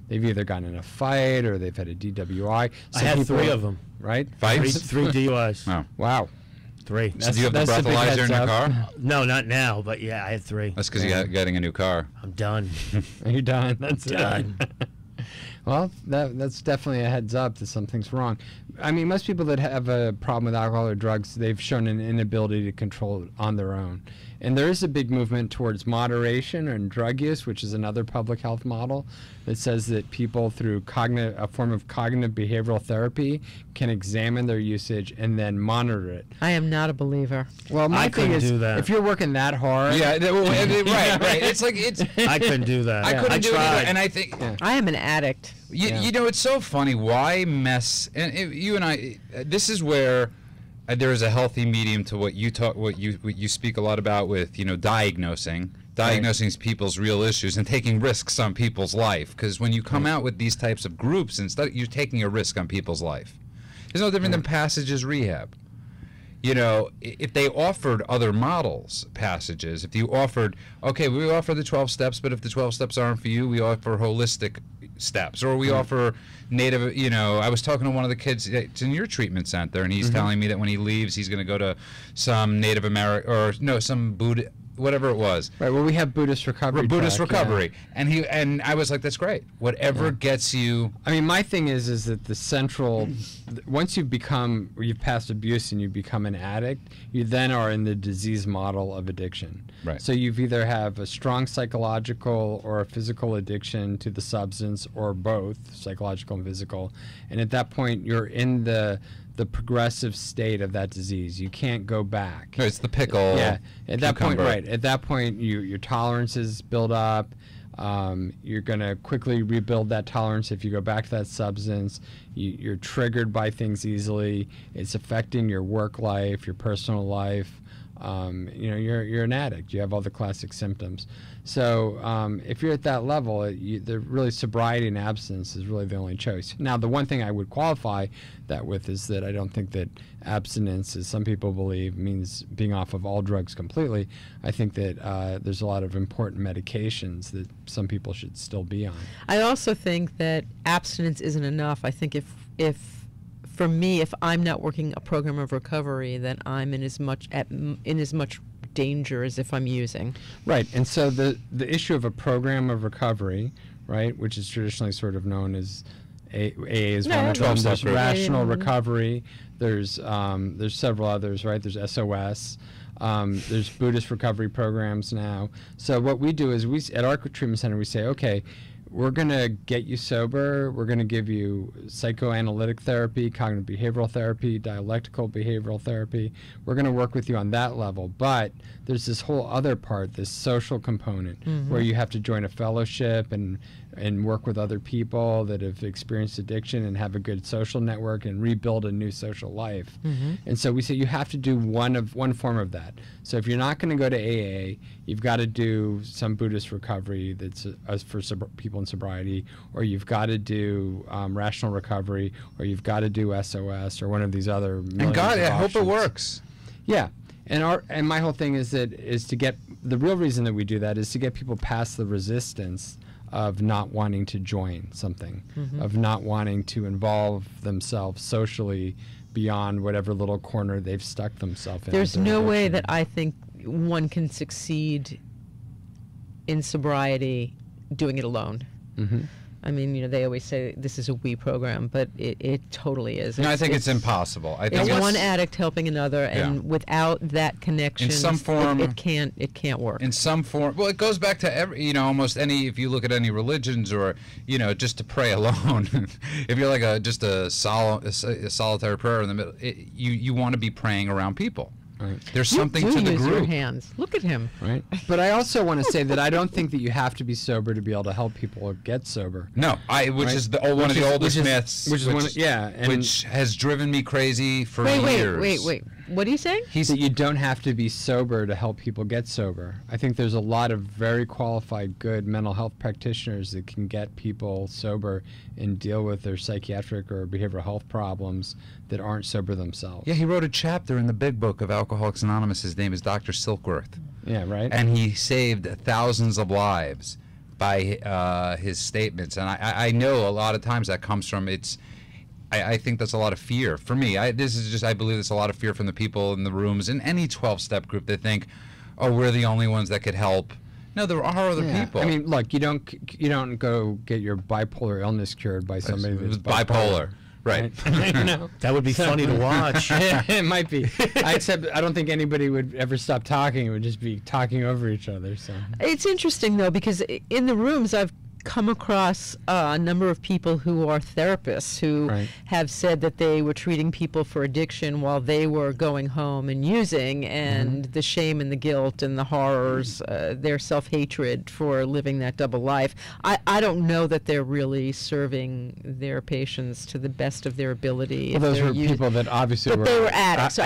they've either gotten in a fight or they've had a DWI. I had 3 of them. Right? Fights? 3 DUIs. Oh. Wow. 3. So do you have the breathalyzer in your car? No, not now, but yeah, I had 3. That's because you're getting a new car. I'm done. You're done. That's done. Well, that's definitely a heads up that something's wrong. I mean, most people that have a problem with alcohol or drugs, they've shown an inability to control it on their own. And there is a big movement towards moderation and drug use, which is another public health model that says that people through a form of cognitive behavioral therapy can examine their usage and then monitor it. I am not a believer. Well, my thing is, do that. if you're working that hard, right. It's like I couldn't do that. I couldn't do it tried. either. And I think I am an addict. you know, it's so funny. Why mess? And you and I, this is where there is a healthy medium to what you speak a lot about with, you know, diagnosing people's real issues and taking risks on people's life. Because when you come out with these types of groups, instead you're taking a risk on people's life. It's no different than Passages Rehab. You know, if they offered other models, Passages, if you offered, okay, we offer the 12 steps, but if the 12 steps aren't for you, we offer holistic steps, or we offer native, you know, I was talking to one of the kids, it's in your treatment center, and he's telling me that when he leaves, he's going to go to some Native American, or no, some Buddha, whatever it was. Right, well, we have Buddhist recovery. Recovery. Yeah. And I was like, that's great. Whatever gets you. I mean, my thing is that the central, once you've passed abuse and you become an addict, you then are in the disease model of addiction. Right. So you've either have a strong psychological or a physical addiction to the substance, or both, psychological and physical. And at that point, you're in the progressive state of that disease. You can't go back. No, it's the pickle. Yeah. At that point, cucumber. right. At that point, your tolerances build up. You're going to quickly rebuild that tolerance if you go back to that substance. You're triggered by things easily. It's affecting your work life, your personal life. You know, you're an addict. You have all the classic symptoms. So if you're at that level, the really sobriety and abstinence is really the only choice. Now, the one thing I would qualify that with is that I don't think that abstinence, as some people believe, means being off of all drugs completely. I think that there's a lot of important medications that some people should still be on. I also think that abstinence isn't enough. I think for me, if I'm not working a program of recovery, then I'm in as much danger as if I'm using. Right, and so the issue of a program of recovery, right, which is traditionally sort of known as AA is one of them. There's rational recovery. There's several others, right? There's SOS. There's Buddhist recovery programs now. So what we do is at our treatment center we say, okay, we're going to get you sober. We're going to give you psychoanalytic therapy, cognitive behavioral therapy, dialectical behavioral therapy. We're going to work with you on that level. But there's this whole other part, this social component, where you have to join a fellowship and work with other people that have experienced addiction and have a good social network and rebuild a new social life. And so we say you have to do one form of that. So if you're not going to go to AA, you've got to do some Buddhist recovery that's for people in sobriety, or you've got to do rational recovery, or you've got to do SOS, or one of these other millions And God, of I hope it options. works. Yeah. And my whole thing is to get the real reason that we do that is to get people past the resistance of not wanting to join something, of not wanting to involve themselves socially beyond whatever little corner they've stuck themselves in. There's no way that I think one can succeed in sobriety doing it alone. I mean, you know, they always say this is a we program, but it totally is. No, I think it's impossible. I think it's one addict helping another, and without that connection, in some form, it can't work. In some form, well, it goes back to almost any. If you look at any religions, or just to pray alone. If you're like just a solitary prayer in the middle, you want to be praying around people. Right. There's something to the use group. Your hands. Look at him. Right. But I also want to say that I don't think that you have to be sober to be able to help people get sober. No, which is one of the oldest myths, which has driven me crazy for years. Wait. What are you saying? That you don't have to be sober to help people get sober. I think there's a lot of very qualified, good mental health practitioners that can get people sober and deal with their psychiatric or behavioral health problems that aren't sober themselves. Yeah, he wrote a chapter in the big book of Alcoholics Anonymous. His name is Dr. Silkworth. Yeah, right. And he saved thousands of lives by his statements, and I know a lot of times that comes from I think that's a lot of fear for me. I believe there's a lot of fear from the people in the rooms in any 12-step group that think, oh, we're the only ones that could help. No, there are other people. I mean, look, you don't go get your bipolar illness cured by somebody that's bipolar. Right. You know? That would be funny to watch. It might be. Except I don't think anybody would ever stop talking. It would just be talking over each other. So it's interesting though, because in the rooms I've come across a number of people who are therapists who have said that they were treating people for addiction while they were going home and using, and the shame and the guilt and the horrors, their self-hatred for living that double life. I don't know that they're really serving their patients to the best of their ability. Well, those were people that obviously but were they were addicts.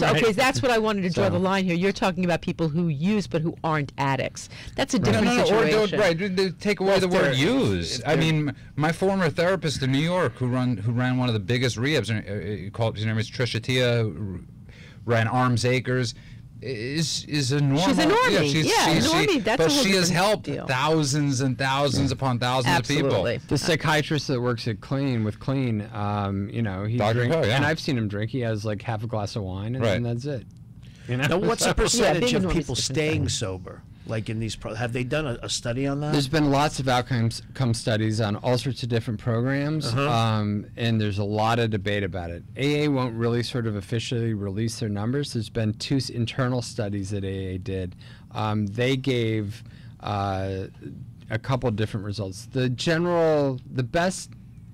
Okay, that's what I wanted to draw So- the line here. You're talking about people who use but who aren't addicts. That's a different situation. They take away the word use. I mean, my former therapist in New York, who ran one of the biggest rehabs, his name is Trisha Tia, who ran Arms Acres, is a normal. She's a normie. Normie. That's but a whole she has different helped deal. thousands and thousands upon thousands Absolutely. of people. the psychiatrist that works at KLEAN with KLEAN, he Dr. drinks, Ko, yeah. and I've seen him drink. He has like half a glass of wine, and that's it. You know? Now, what's the percentage being of enormous people is different staying thing. sober? Like in these, have they done a study on that? There's been lots of outcome studies on all sorts of different programs, and there's a lot of debate about it. AA won't really sort of officially release their numbers. There's been 2 internal studies that AA did. They gave a couple different results. The best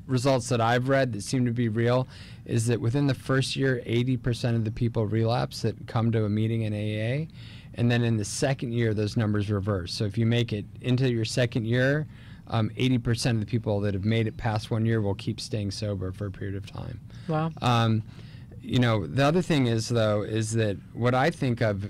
results that I've read that seem to be real is that within the first year, 80% of the people relapse that come to a meeting in AA. And then in the second year, those numbers reverse. So if you make it into your second year, 80% of the people that have made it past 1 year will keep staying sober for a period of time. Wow. The other thing is, though, is that what I think of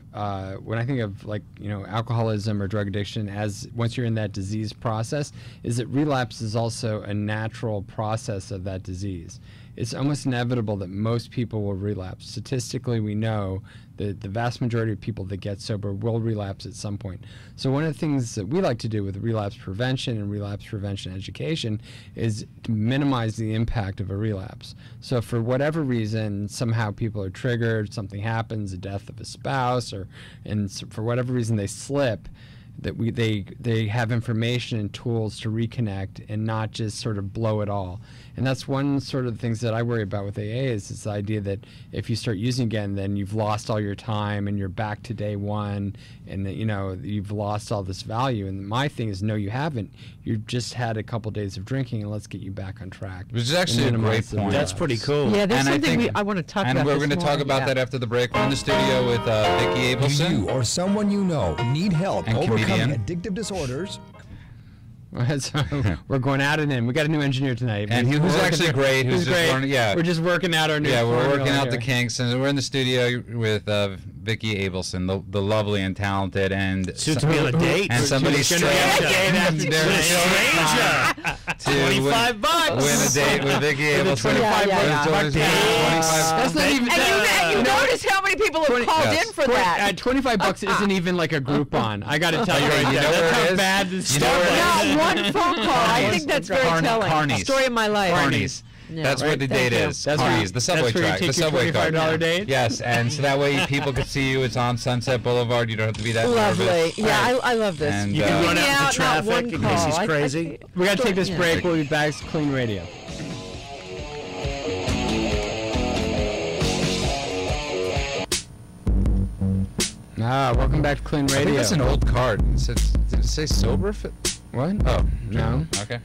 when I think of like, alcoholism or drug addiction as once you're in that disease process, is that relapse is also a natural process of that disease. It's almost inevitable that most people will relapse. Statistically, we know that the vast majority of people that get sober will relapse at some point. So one of the things that we like to do with relapse prevention and relapse prevention education is to minimize the impact of a relapse. So for whatever reason, somehow people are triggered, something happens, a death of a spouse, and for whatever reason they slip, that they have information and tools to reconnect and not just sort of blow it all. And that's one sort of the things that I worry about with AA is this idea that if you start using again, then you've lost all your time and you're back to day one, and that, you've lost all this value. And my thing is, no, you haven't. You've just had a couple days of drinking, and let's get you back on track. Which is actually a great point. That's pretty cool. Yeah, there's And something I want to talk about. And we're going to talk about that after the break. We're in the studio with Vicki Abelson. Do you or someone you know need help And overcoming comedian. addictive disorders? So we're going out and in. We got a new engineer tonight. And We're who's working actually through- great. Who's just great. learning- yeah. We're just working out our new. Yeah, we're working formula out the here. kinks, and we're in the studio with Vicki Abelson, the lovely and talented, and Soon to be on a date. and somebody She's gonna strange. be on a date Stranger. To $25. win a date with Vicki Abelson. $25 $25. That's not even. And you notice how many people have called Yes. in for that. $25 isn't even like a Groupon. I got to tell you right You now. know where That's it how is? bad this You know story where it is. Not one phone call. I think that's very telling. Carney's. Story of my life. Carney's. Yeah, That's right. where the Thank date you. is. That's where Carney's, you- the subway that's where you track, the take your subway card. $25 date? Yes, and so that way people can see you. It's on Sunset Boulevard. You don't have to be that Lovely. nervous. Yeah, I love this. And, You can run Yeah, out not the traffic one in case he's call. crazy. We got to take this Yeah. break. We'll be back to KLEAN Radio. Welcome back to KLEAN I Radio. think that's an old card. Did it say sober? What? Oh, No. Okay.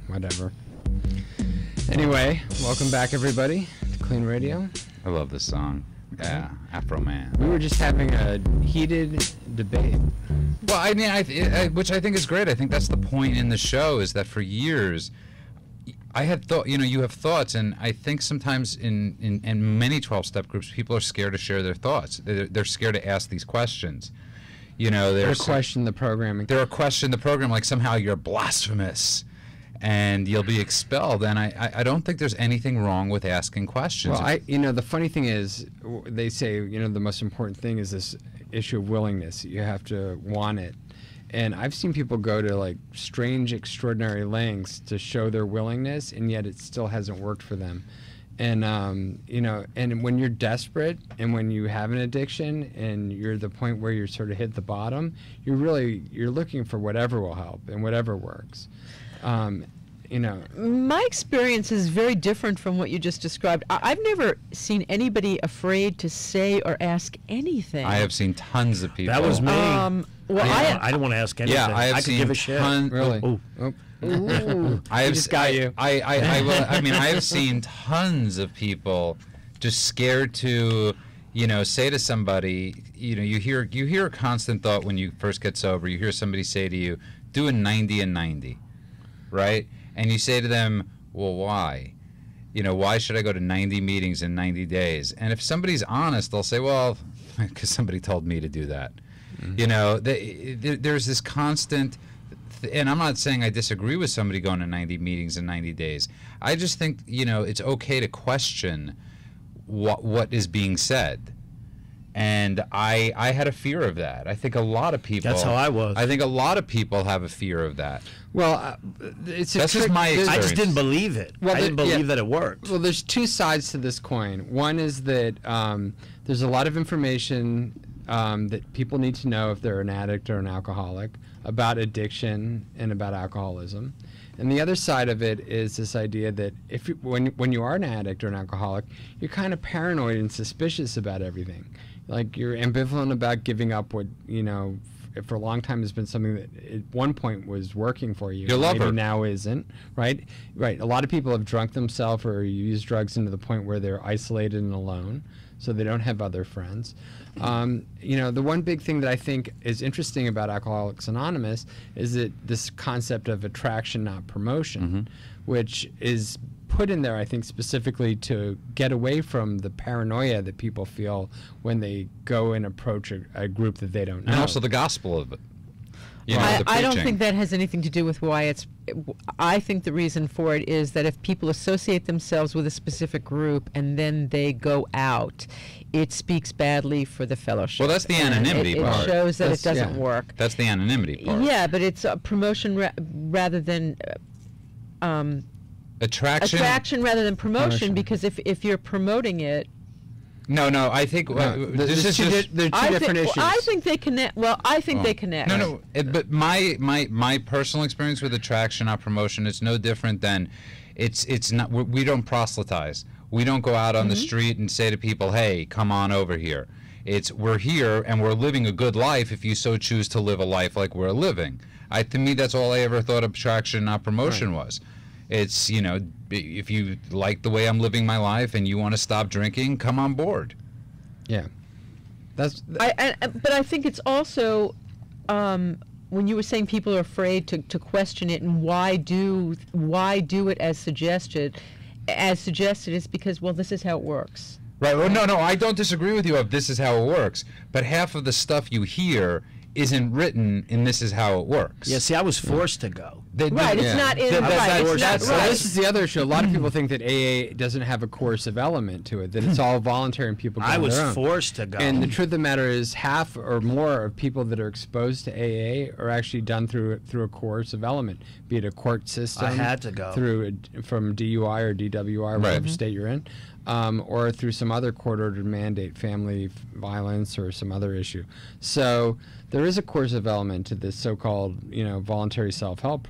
Whatever. Anyway, welcome back everybody to KLEAN Radio. I love this song. Yeah, Afro Man. We were just having a heated debate. Well, I mean, which I think is great. I think that's the point in the show, is that for years, I had thought, you have thoughts, and I think sometimes in many 12-step groups, people are scared to share their thoughts. They're scared to ask these questions. Or question the programming. They're question the program, like somehow you're blasphemous and you'll be expelled. And I don't think there's anything wrong with asking questions. Well, the funny thing is, they say, the most important thing is this issue of willingness. You have to want it. And I've seen people go to like strange, extraordinary lengths to show their willingness, and yet it still hasn't worked for them. And you know, and when you're desperate and when you have an addiction and you're at the point where you're sort of hit the bottom, you're looking for whatever will help and whatever works. You know, my experience is very different from what you just described. I've never seen anybody afraid to say or ask anything. I have seen tons of people. That was me. Well, I don't want to ask anything. Yeah, I have could seen give a shit. really. Oh. Ooh. I have just got you. I mean, I have seen tons of people just scared to, you know, say to somebody, you know, you hear a constant thought when you first get sober. You hear somebody say to you, "Do a 90 and 90," right? And you say to them, "Well, why? You know, why should I go to 90 meetings in 90 days?" And if somebody's honest, they'll say, "Well, because somebody told me to do that." Mm-hmm. You know, there's this constant. And I'm not saying I disagree with somebody going to 90 meetings in 90 days. I just think, you know, it's okay to question what is being said. And I had a fear of that. I think a lot of people... That's how I was. I think a lot of people have a fear of that. Well, it's That's just my experience. I just didn't believe it. Well, I didn't believe that it worked. Well, there's two sides to this coin. One is that there's a lot of information that people need to know if they're an addict or an alcoholic about addiction and about alcoholism. And the other side of it is this idea that when you are an addict or an alcoholic, you're kind of paranoid and suspicious about everything. Like, you're ambivalent about giving up what, you know, for a long time has been something that at one point was working for you. Your lover. Maybe now isn't, right? Right. A lot of people have drunk themselves or use drugs into the point where they're isolated and alone, so they don't have other friends. You know, the one big thing that I think is interesting about Alcoholics Anonymous is that this concept of attraction, not promotion, which is put in there, I think, specifically to get away from the paranoia that people feel when they go and approach a group that they don't know. And also the gospel of it. You know, I don't think that has anything to do with why it's... I think the reason for it is that if people associate themselves with a specific group and then they go out, it speaks badly for the fellowship. Well, that's the anonymity part. It shows that it doesn't work. That's the anonymity part. Yeah, but it's a promotion rather than... Attraction rather than promotion, because if you're promoting it... No, I think there's two different issues. I think they connect. Well, I think they connect. No. But my personal experience with attraction, not promotion, it's no different than it's not. We don't proselytize. We don't go out on the street and say to people, "Hey, come on over here." We're here and we're living a good life if you so choose to live a life like we're living. To me, that's all I ever thought attraction, not promotion was. It's, you know, if you like the way I'm living my life and you want to stop drinking, come on board. Yeah. But I think it's also, when you were saying people are afraid to question it, and why do it as suggested is because, well, this is how it works. Right. Well, no, I don't disagree with you of this is how it works. But half of the stuff you hear isn't written in this is how it works. Yeah, see, I was forced to go. It's not in... This is the other issue. A lot of people think that AA doesn't have a coercive element to it, that it's all voluntary and people go on their own. I was forced to go. And the truth of the matter is half or more of people that are exposed to AA are actually done through a coercive element, be it a court system. I had to go. From DUI or DWI, whatever state you're in. Or through some other court-ordered mandate, family violence or some other issue. So there is a coercive element to this so-called, you know, voluntary self-help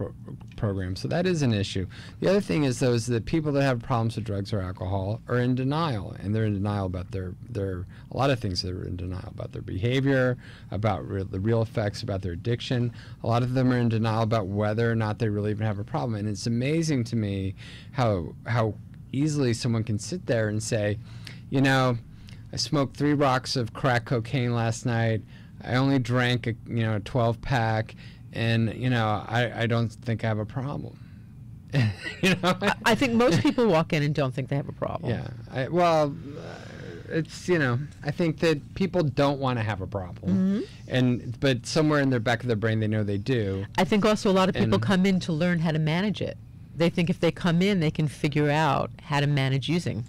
program. So that is an issue. The other thing is, though, is that people that have problems with drugs or alcohol are in denial, and they're in denial about their a lot of things. They're in denial about their behavior, about the real effects, about their addiction. A lot of them are in denial about whether or not they really even have a problem. And it's amazing to me how easily someone can sit there and say, you know, I smoked 3 rocks of crack cocaine last night. I only drank a 12-pack, and you know, I don't think I have a problem. You know, I think most people walk in and don't think they have a problem. Yeah. It's, you know, I think that people don't want to have a problem, but somewhere in the back of their brain they know they do. I think also a lot of people come in to learn how to manage it. They think if they come in, they can figure out how to manage using.